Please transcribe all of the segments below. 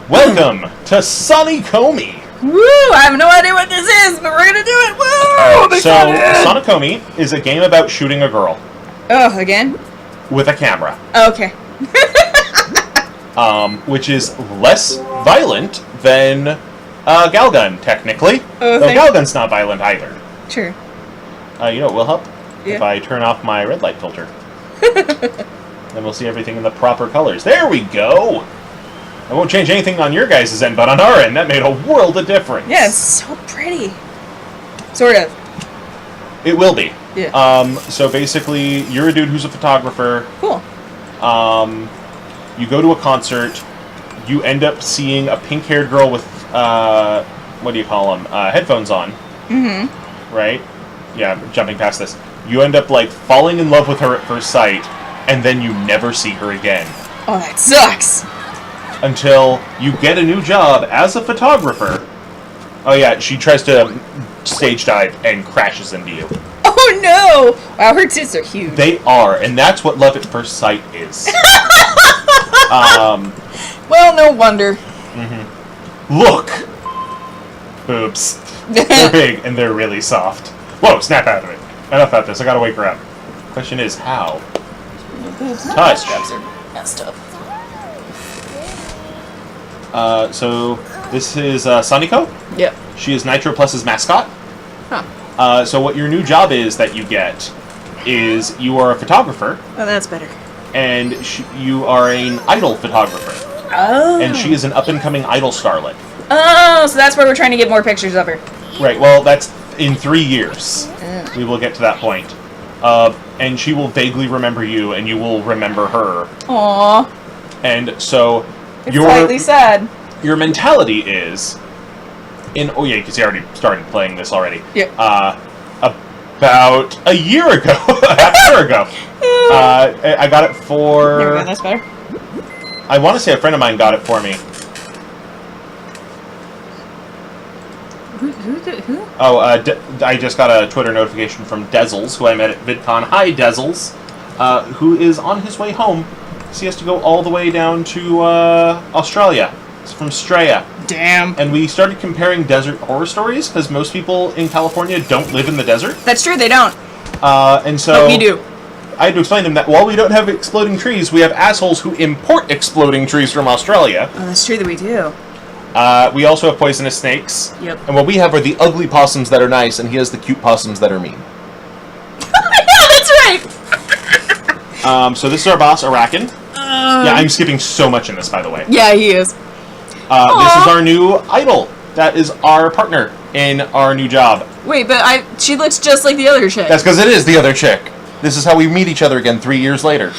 Welcome to SoniComi. Woo! I have no idea what this is, but we're gonna do it. Woo! So, SoniComi is a game about shooting a girl. Oh, again? With a camera. Okay. Which is less violent than Galgun, technically. Oh, though Galgun's not violent either. Sure. You know what will help? Yeah. If I turn off my red light filter. Then we'll see everything in the proper colors. There we go! I won't change anything on your guys' end, but on our end, that made a world of difference. Yeah, it's so pretty. Sort of. It will be. Yeah. So basically, you're a dude who's a photographer. Cool. You go to a concert. You end up seeing a pink-haired girl with, what do you call them? Headphones on. Mm-hmm. Right? Yeah, jumping past this. You end up, like, falling in love with her at first sight, and then you never see her again. Oh, that sucks. Until you get a new job as a photographer. Oh yeah, she tries to stage dive and crashes into you. Oh no! Wow, her tits are huge. They are, and that's what love at first sight is. Well, no wonder. Look! Boobs. They're big, and they're really soft. Whoa, snap out of it. Enough about this, I gotta wake her up. Question is, how? Touch. Straps are messed up. So, this is SoniCo. Yep. She is Nitro Plus's mascot. Huh. So what your new job is that you get is you are a photographer. Oh, that's better. And you are an idol photographer. Oh. And she is an up-and-coming idol starlet. Oh, so that's where we're trying to get more pictures of her. Right, well, that's in 3 years. We will get to that point. And she will vaguely remember you, and you will remember her. Aww. And so... It's slightly sad. Your mentality is... Oh yeah, because you already started playing this already. Yeah. About a year ago. Half a year ago. I got it for... There we go, that's better. I want to say a friend of mine got it for me. Who? Oh, I just got a Twitter notification from Dezzles, who I met at VidCon. Hi, Dezzles. Who is on his way home. So he has to go all the way down to Australia. It's from Straya. Damn. And we started comparing desert horror stories, because most people in California don't live in the desert. That's true, they don't. And so... But we do. I had to explain to them that while we don't have exploding trees, we have assholes who import exploding trees from Australia. Oh, that's true that we do. We also have poisonous snakes. Yep. And what we have are the ugly possums that are nice, and he has the cute possums that are mean. Yeah, that's right! So this is our boss, Arakan. Yeah, I'm skipping so much in this, by the way. Yeah, he is. This is our new idol. That is our partner in our new job. Wait, but she looks just like the other chick. That's because it is the other chick. This is how we meet each other again 3 years later.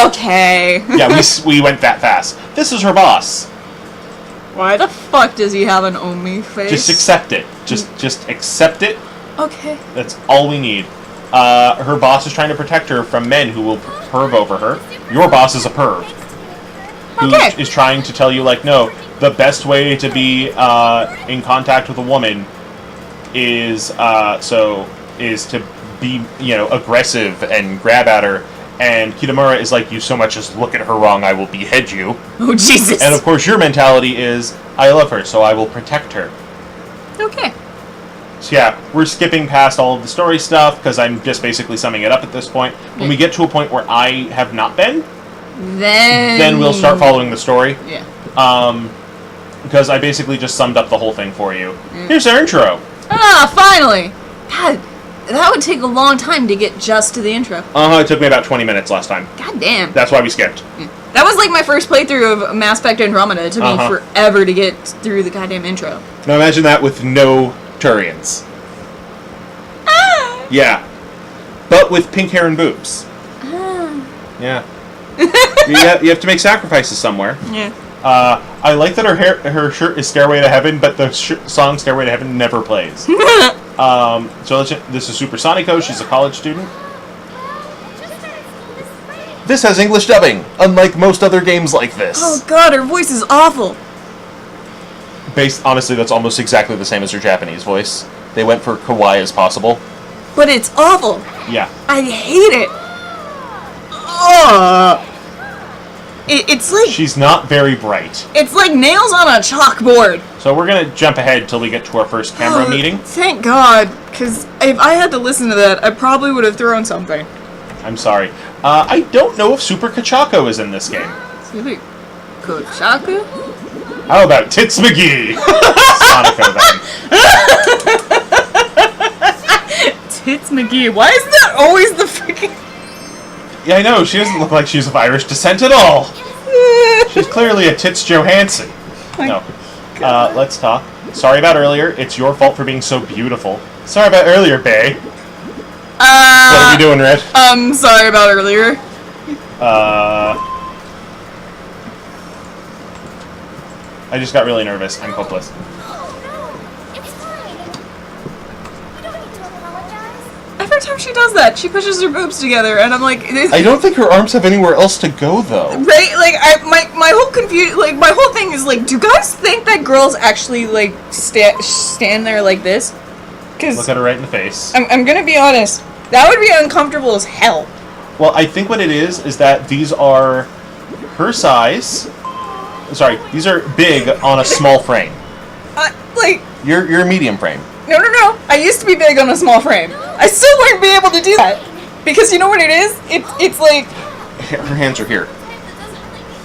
Okay. Yeah, we went that fast. This is her boss. Why the fuck does he have an Omi face? Just accept it. Just accept it. Okay. That's all we need. Her boss is trying to protect her from men who will perv over her. Your boss is a perv. Who is trying to tell you, like, no, the best way to be in contact with a woman is to be, aggressive and grab at her. And Kitamura is like, you so much as look at her wrong, I will behead you. Oh, Jesus. And of course your mentality is, I love her, so I will protect her. Okay. So yeah, we're skipping past all of the story stuff, because I'm just basically summing it up at this point. When we get to a point where I have not been, then we'll start following the story. Yeah. Because I basically just summed up the whole thing for you. Here's our intro. Ah, finally! God, that would take a long time to get just to the intro. It took me about 20 minutes last time. God damn. That's why we skipped. That was like my first playthrough of Mass Effect Andromeda. It took me forever to get through the goddamn intro. Now imagine that with no Turians. Ah! Yeah. But with pink hair and boobs. Ah. Yeah. you have to make sacrifices somewhere. Yeah. I like that her shirt is Stairway to Heaven, but the song Stairway to Heaven never plays. This is Super Sonico. She's a college student. This has English dubbing, unlike most other games like this. Oh god, her voice is awful. Honestly, that's almost exactly the same as her Japanese voice. They went for kawaii as possible. But it's awful. Yeah. I hate it. It's like... She's not very bright. It's like nails on a chalkboard. So we're going to jump ahead till we get to our first camera meeting. Thank God, because if I had to listen to that, I probably would have thrown something. I'm sorry. I don't know if Super Kachako is in this game. Super Kachako? How about Tits McGee? Sonico, then. Tits McGee. Why is that always the freaking... Yeah, I know. She doesn't look like she's of Irish descent at all. She's clearly a Tits Johansson. No. Let's talk. Sorry about earlier. It's your fault for being so beautiful. Sorry about earlier, bae. What are you doing, Red? Sorry about earlier. I just got really nervous. I'm hopeless. Every time she does that, she pushes her boobs together, and I'm like... I don't think her arms have anywhere else to go, though. Right? Like, my whole my whole thing is, like, do guys think that girls actually, like, stand there like this? Cause look at her right in the face. I'm gonna be honest. That would be uncomfortable as hell. Well, I think what it is that these are her size... Sorry, these are big on a small frame. Like... You're a medium frame. No. I used to be big on a small frame. I still wouldn't be able to do that. Because you know what it is? It's like... Her hands are here.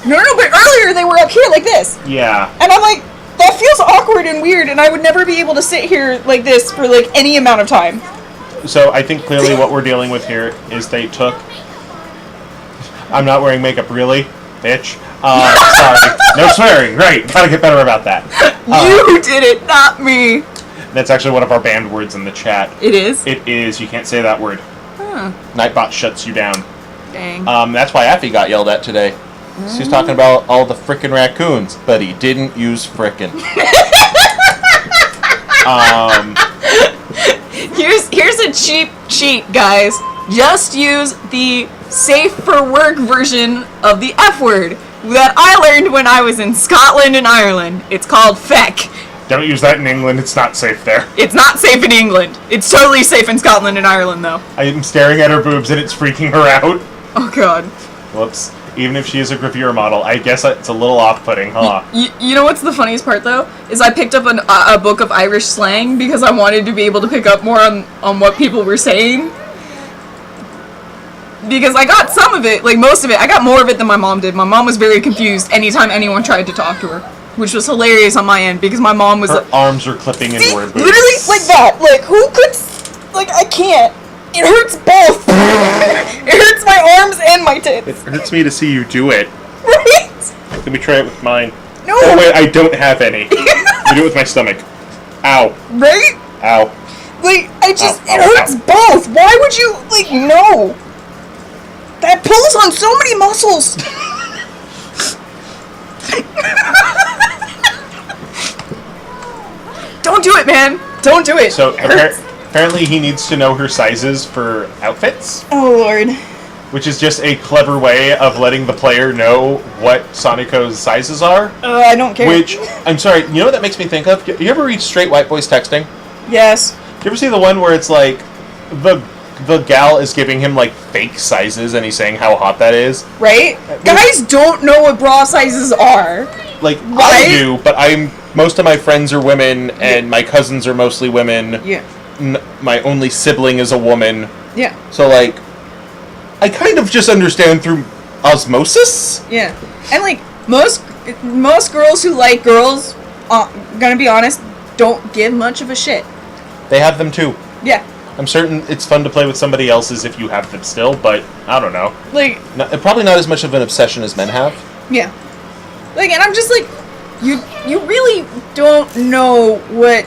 No, but earlier they were up here like this. Yeah. And I'm like, that feels awkward and weird, and I would never be able to sit here like this for, like, any amount of time. So I think clearly what we're dealing with here is they took... I'm not wearing makeup, really? Bitch. Sorry. No swearing. Great. Gotta get better about that. You did it, not me. That's actually one of our banned words in the chat. It is? It is. You can't say that word. Huh. Nightbot shuts you down. Dang. That's why Affy got yelled at today. She was talking about all the frickin' raccoons, but he didn't use frickin'. Here's a cheap cheat, guys. Just use the safe for work version of the F word that I learned when I was in Scotland and Ireland. It's called feck. Don't use that in England. It's not safe there. It's not safe in England. It's totally safe in Scotland and Ireland, though. I'm staring at her boobs and it's freaking her out. Oh, God. Whoops. Even if she is a gravure model, I guess it's a little off-putting, huh? You know what's the funniest part, though? Is I picked up a book of Irish slang because I wanted to be able to pick up more on what people were saying. Because I got some of it, like most of it. I got more of it than my mom did. My mom was very confused anytime anyone tried to talk to her. Which was hilarious on my end, because my mom was... Her arms are clipping into her boobs. Literally like that. Like, who could... Like, I can't. It hurts both. It hurts my arms and my tits. It hurts me to see you do it. Right? Let me try it with mine. No. Oh, wait, I don't have any. I do it with my stomach. Ow. Right? Ow. Like, it Ow, hurts both. Why would you, like, no? That pulls on so many muscles. Don't do it, man. Don't do it. So, apparently he needs to know her sizes for outfits. Oh, Lord. Which is just a clever way of letting the player know what Sonico's sizes are. I don't care. Which, I'm sorry, you know what that makes me think of? You ever read Straight White Boys Texting? Yes. You ever see the one where it's like, the gal is giving him, like, fake sizes and he's saying how hot that is? Right? Guys don't know what bra sizes are. Like, right? I do, but most of my friends are women, and my cousins are mostly women. Yeah. My only sibling is a woman. Yeah. So, like, I kind of just understand through osmosis. Yeah. And, like, most girls who like girls, gonna be honest, don't give much of a shit. They have them too. Yeah. I'm certain it's fun to play with somebody else's if you have them still, but I don't know. Like, probably not as much of an obsession as men have. Yeah. Like, and I'm just like, you really don't know what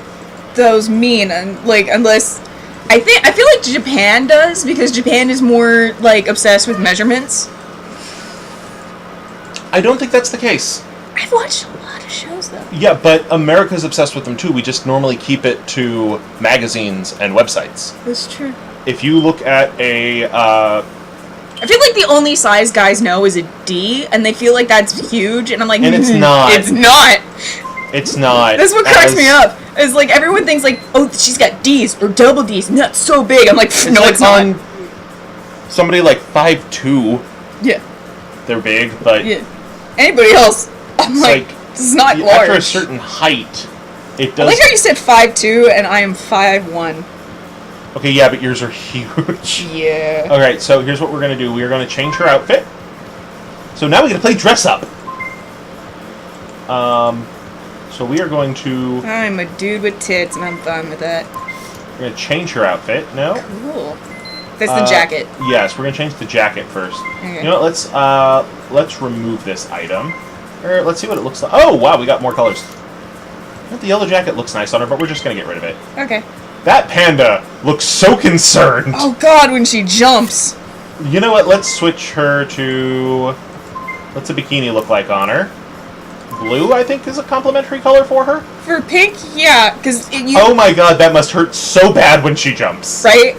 those mean, and like, unless I feel like Japan does, because Japan is more like obsessed with measurements. I don't think that's the case. I've watched a lot of shows though. Yeah, but America's obsessed with them too. We just normally keep it to magazines and websites. That's true. If you look at a I feel like the only size guys know is a D, and they feel like that's huge, and I'm like, and it's not. It's not. It's not. That's what cracks me up. It's like everyone thinks like, oh, she's got D's or double D's, and that's so big. I'm like, no, like it's not. On somebody like 5'2". Yeah. They're big, but yeah. Anybody else, I'm like, this is not large. After a certain height, it does... I like how you said 5'2", and I am 5'1". Okay, yeah, but yours are huge. Yeah. Alright, so here's what we're going to do. We are going to change her outfit. So now we got to play dress up. So we are going to... I'm a dude with tits, and I'm fine with that. We're going to change her outfit. No? Cool. That's the jacket. Yes, we're going to change the jacket first. Okay. You know what, let's remove this item. Or let's see what it looks like. Oh, wow, we got more colors. The yellow jacket looks nice on her, but we're just going to get rid of it. Okay. That panda looks so concerned. Oh god, when she jumps. You know what, let's switch her to... What's a bikini look like on her? Blue, I think, is a complimentary color for her. For pink, yeah, because you... Oh my god, that must hurt so bad when she jumps. Right?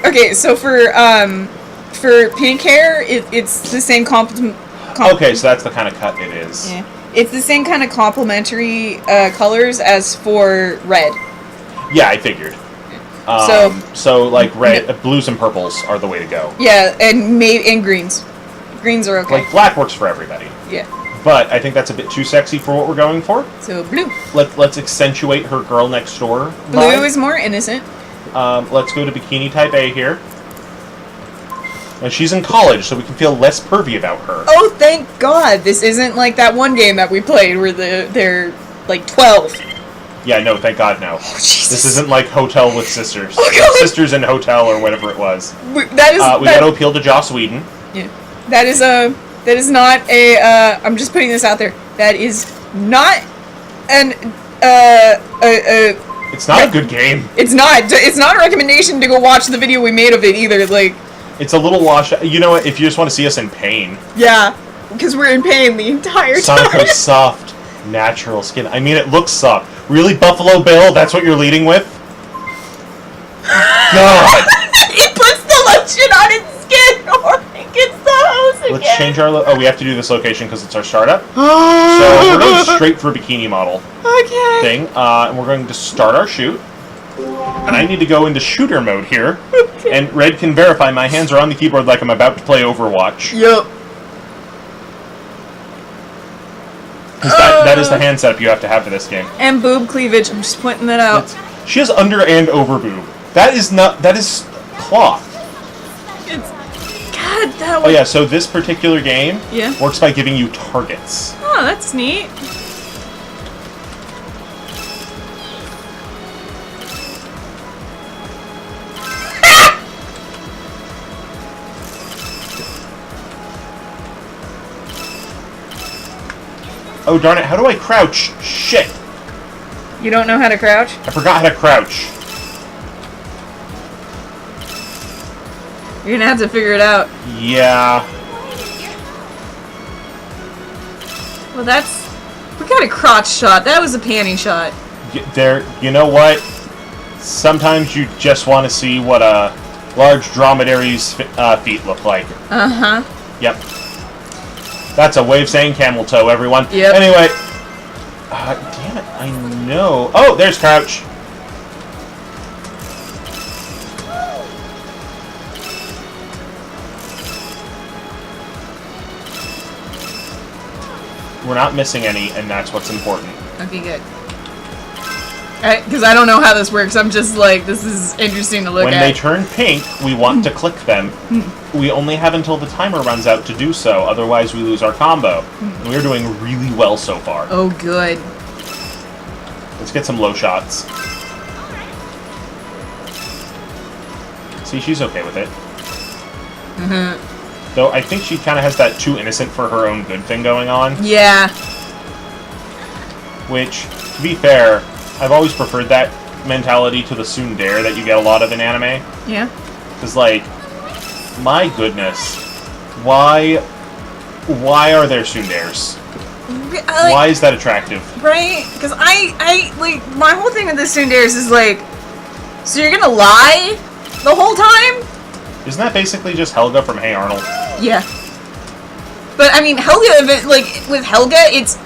Okay, so for pink hair, it's the same Okay, so that's the kind of cut it is. Yeah. It's the same kind of complementary colors as for red. Yeah, I figured. So like red, blues and purples are the way to go. Yeah, and greens. Greens are okay. Like black works for everybody. Yeah. But I think that's a bit too sexy for what we're going for. So blue. Let's accentuate her girl next door. Blue is more innocent. Let's go to bikini type A here. And she's in college, so we can feel less pervy about her. Oh, thank God! This isn't like that one game that we played where they're like 12. Yeah, no, thank God, no. Oh, Jesus. This isn't like Hotel with Sisters. Oh, Sisters in Hotel or whatever it was. We got to appeal to Joss Whedon. Yeah. That is not a, I'm just putting this out there. That is not It's not a good game. It's not a recommendation to go watch the video we made of it either, like... It's a little wash. You know what, if you just want to see us in pain. Yeah, because we're in pain the entire time. SoniComi's soft, natural skin. I mean, it looks soft. Really, Buffalo Bill? That's what you're leading with? God! It puts the lotion on its skin, or it gets the hose again. Let's change our... Oh, we have to do this location because it's our startup. So we're going straight for a bikini model thing. And we're going to start our shoot. And I need to go into shooter mode here. And Red can verify my hands are on the keyboard like I'm about to play Overwatch. Yep. Because that is the hand setup you have to have for this game. And boob cleavage, I'm just pointing that out. She has under and over boob. That is cloth. It's... God, that Oh yeah, so this particular game Yeah. works by giving you targets. Oh, that's neat. Oh darn it, how do I crouch? Shit! You don't know how to crouch? I forgot how to crouch. You're gonna have to figure it out. Yeah. Well, we got a crotch shot. That was a panty shot. You know what? Sometimes you just want to see what a large dromedary's feet look like. Uh-huh. Yep. That's a way of saying camel toe, everyone. Yep. Anyway. Damn it, I know. Oh, there's crouch. We're not missing any, and that's what's important. Okay, good. Because I don't know how this works. I'm just like, this is interesting to look at. When they turn pink, we want to click them. We only have until the timer runs out to do so, otherwise we lose our combo. And we're doing really well so far. Oh, good. Let's get some low shots. See, she's okay with it. Though I think she kind of has that too innocent for her own good thing going on. Yeah. Which, to be fair, I've always preferred that mentality to the tsundere that you get a lot of in anime. Yeah. Because, like, my goodness, why are there tsunderes? Why is that attractive? Right? Because I like, my whole thing with the tsunderes is like, so you're gonna lie the whole time? Isn't that basically just Helga from Hey Arnold? Yeah. But, I mean, Helga, like, with Helga, it's,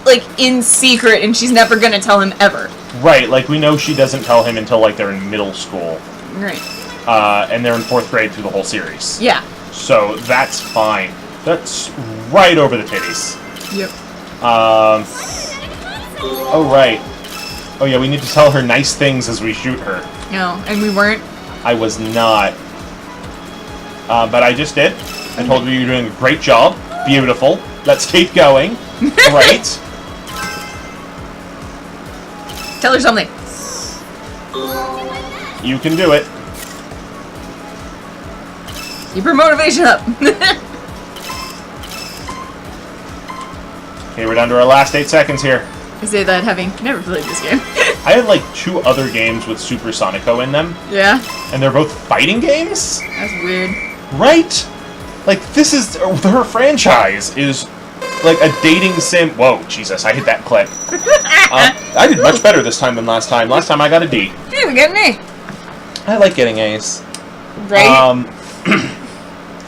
like, in secret, and she's never gonna tell him ever. Right, like, we know she doesn't tell him until, like, they're in middle school. Right. And they're in 4th grade through the whole series. Yeah. So, that's fine. That's right over the titties. Yep. Oh, right. Oh, yeah, we need to tell her nice things as we shoot her. No, and we weren't. I was not. But I just did. I told her you were doing a great job. Beautiful. Let's keep going. Great. Tell her something. You can do it. Keep her motivation up. Okay, we're down to our last 8 seconds here. I say that having never played this game. I had like 2 other games with Super Sonico in them, Yeah? and they're both fighting games? That's weird. Right? Like, this is... her franchise is like a dating sim... Whoa, Jesus, I hit that clip. I did much better this time than last time. Last time I got a D. Hey, we got an A. I like getting A's. Right?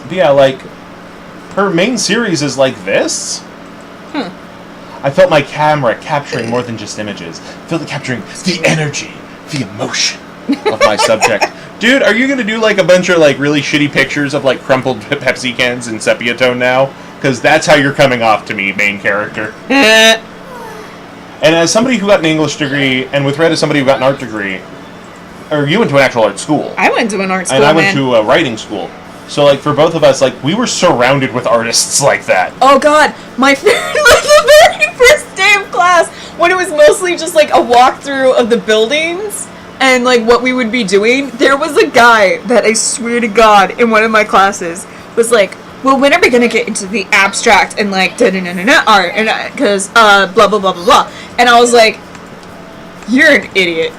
Yeah, like, her main series is like this. I felt my camera capturing more than just images. I felt it capturing the energy, the emotion of my subject. Dude, are you going to do, like, a bunch of, like, really shitty pictures of, like, crumpled Pepsi cans in sepia tone now? Because that's how you're coming off to me, main character. And as somebody who got an English degree, and with Red as somebody who got an art degree, or you went to an actual art school. I went to an art school, and I went to a writing school. So, like, for both of us, like, we were surrounded with artists like that. Oh god, my favorite, like, the very first day of class, when it was mostly just, like, a walkthrough of the buildings, and, like, what we would be doing, there was a guy that I swear to god, in one of my classes, was like, well, when are we gonna get into the abstract and, like, da-da-da-da-da art, and, cause, blah, blah, blah, blah, blah, and I was like, you're an idiot.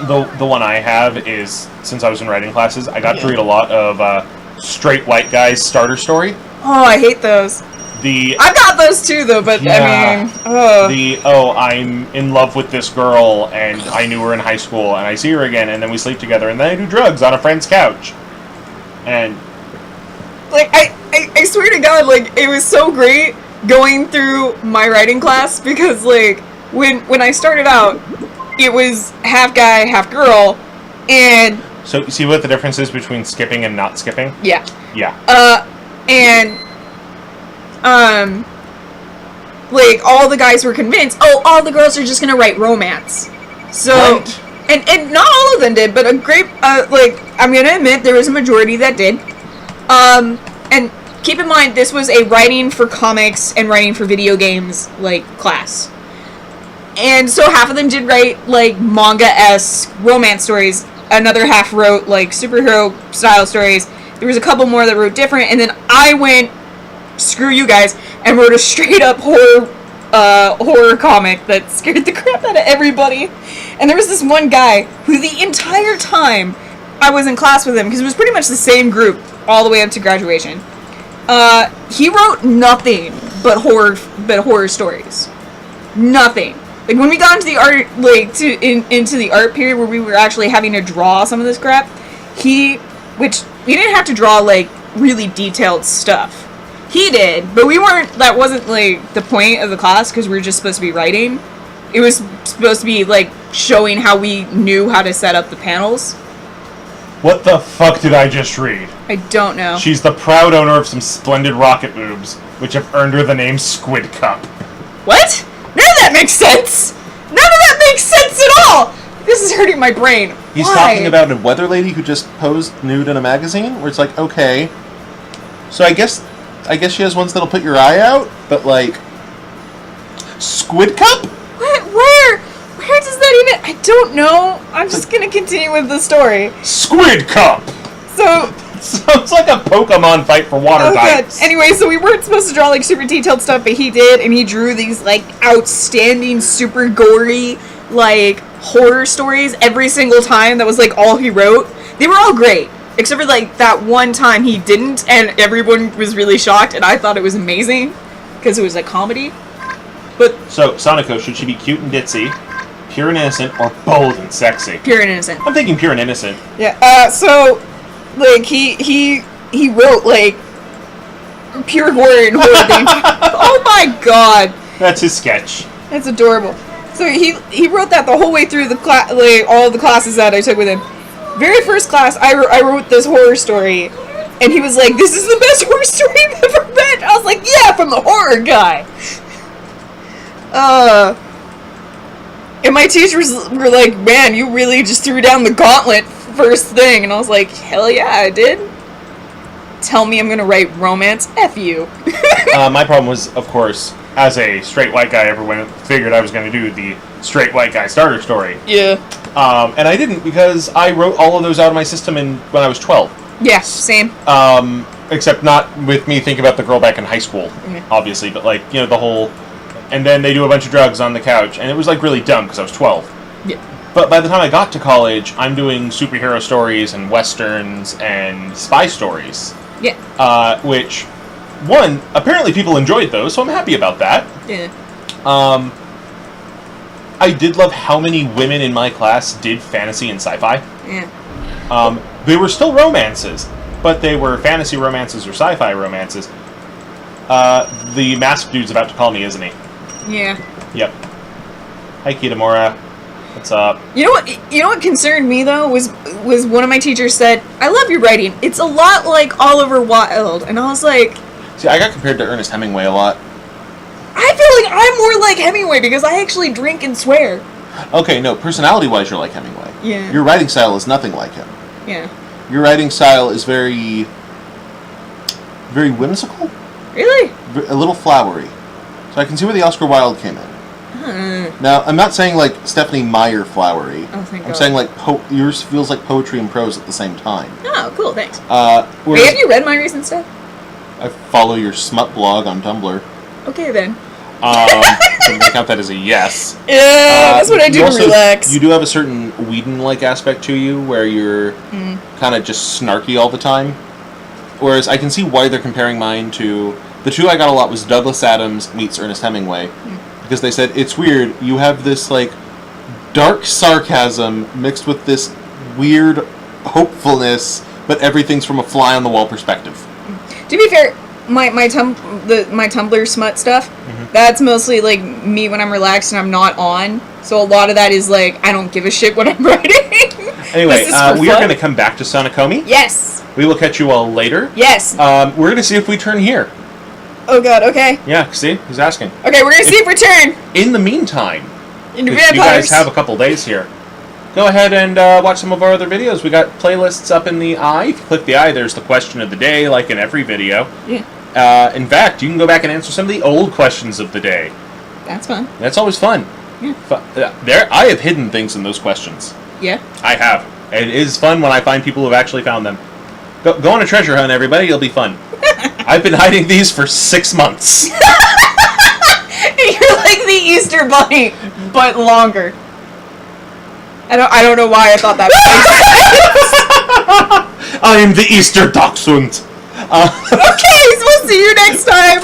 The one I have is, since I was in writing classes, I got to read a lot of Straight White Guys Starter Story. Oh, I hate those. I got those too, though, but, yeah, I mean, I'm in love with this girl, and I knew her in high school, and I see her again, and then we sleep together, and then I do drugs on a friend's couch. And... like, I swear to god, like, it was so great going through my writing class, because, like, when I started out, it was half guy, half girl, and... So, you see what the difference is between skipping and not skipping? Yeah. Yeah. Like, all the guys were convinced, oh, all the girls are just gonna write romance. So... Right. And not all of them did, but a great, like, I'm gonna admit, there was a majority that did. And keep in mind, this was a writing for comics and writing for video games, like, class. And so half of them did write, like, manga-esque romance stories. Another half wrote, like, superhero-style stories. There was a couple more that wrote different. And then I went, screw you guys, and wrote a straight-up horror comic that scared the crap out of everybody. And there was this one guy who the entire time I was in class with him, because it was pretty much the same group all the way up to graduation, he wrote nothing but horror stories. Nothing. Like, when we got into the art, like, into the art period where we were actually having to draw some of this crap, which we didn't have to draw, like, really detailed stuff. He did, but that wasn't, like, the point of the class, because we were just supposed to be writing. It was supposed to be, like, showing how we knew how to set up the panels. What the fuck did I just read? I don't know. She's the proud owner of some splendid rocket boobs, which have earned her the name Squid Cup. What? None of that makes sense! None of that makes sense at all! This is hurting my brain. He's Why? talking about a weather lady who just posed nude in a magazine, where it's like, okay. So I guess she has ones that'll put your eye out, but, like... Squid Cup? What? Where does that even... I don't know. I'm just gonna continue with the story. Squid Cup! So... Sounds like a Pokemon fight for water types. Good. Anyway, so we weren't supposed to draw, like, super detailed stuff, but he did, and he drew these, like, outstanding, super gory, like, horror stories every single time. That was, like, all he wrote. They were all great, except for, like, that one time he didn't, and everyone was really shocked, and I thought it was amazing, because it was a comedy. But... So, Sonico, should she be cute and ditzy, pure and innocent, or bold and sexy? Pure and innocent. I'm thinking pure and innocent. Yeah, so... like, he wrote, like, pure horror and horror things. Oh my god! That's his sketch. That's adorable. So he wrote that the whole way through the all of the classes that I took with him. Very first class, I wrote this horror story, And he was like, this is the best horror story I've ever read. I was like, yeah, from the horror guy. And my teachers were like, man, you really just threw down the gauntlet first thing. And I was like, hell yeah, I did. Tell me I'm gonna write romance? F you. My problem was, of course, as a straight white guy, everyone figured I was going to do the straight white guy starter story. Yeah. And I didn't, because I wrote all of those out of my system when I was 12. Yeah, same. Except not with me thinking about the girl back in high school, obviously, but like, you know, the whole... And then they do a bunch of drugs on the couch, and it was like really dumb, because I was 12. Yeah. But by the time I got to college, I'm doing superhero stories and westerns and spy stories. Yeah. Which... One, apparently people enjoyed those, so I'm happy about that. Yeah. I did love how many women in my class did fantasy and sci-fi. Yeah. They were still romances, but they were fantasy romances or sci-fi romances. The masked dude's about to call me, isn't he? Yeah. Yep. Hi, Kitamura. What's up? You know what concerned me though was one of my teachers said, I love your writing. It's a lot like Oliver Wilde. And I was like, see, I got compared to Ernest Hemingway a lot. I feel like I'm more like Hemingway because I actually drink and swear. Okay, no, personality-wise, you're like Hemingway. Yeah. Your writing style is nothing like him. Yeah. Your writing style is very, very whimsical. Really? A little flowery. So I can see where the Oscar Wilde came in. Now, I'm not saying like Stephanie Meyer flowery. Oh, thank God. I'm saying like yours feels like poetry and prose at the same time. Oh, cool, thanks. Whereas, Hey, have you read my recent stuff? I follow your smut blog on Tumblr. Okay, then. I'm gonna count that as a yes. Yeah, that's what I do to relax. You do have a certain Whedon-like aspect to you, where you're kind of just snarky all the time. Whereas I can see why they're comparing mine to... The two I got a lot was Douglas Adams meets Ernest Hemingway. Because they said, it's weird, you have this, like, dark sarcasm mixed with this weird hopefulness, but everything's from a fly-on-the-wall perspective. To be fair, my Tumblr smut stuff, that's mostly, like, me when I'm relaxed and I'm not on. So a lot of that is, like, I don't give a shit what I'm writing. Anyway, we are going to come back to SoniComi. Yes. We will catch you all later. Yes. We're going to see if we turn here. Oh god, okay. Yeah, see? He's asking. Okay, we're going to see if we turn. In the meantime, if you guys have a couple days here, go ahead and watch some of our other videos. We got playlists up in the eye. If you click the eye, there's the question of the day, like in every video. Yeah. In fact, you can go back and answer some of the old questions of the day. That's fun. That's always fun. Yeah. I have hidden things in those questions. Yeah. I have. It is fun when I find people who've actually found them. Go on a treasure hunt, everybody. It'll be fun. I've been hiding these for 6 months. You're like the Easter Bunny, but longer. I don't know why I thought that. I am the Easter Dachshund. Okay, so we'll see you next time.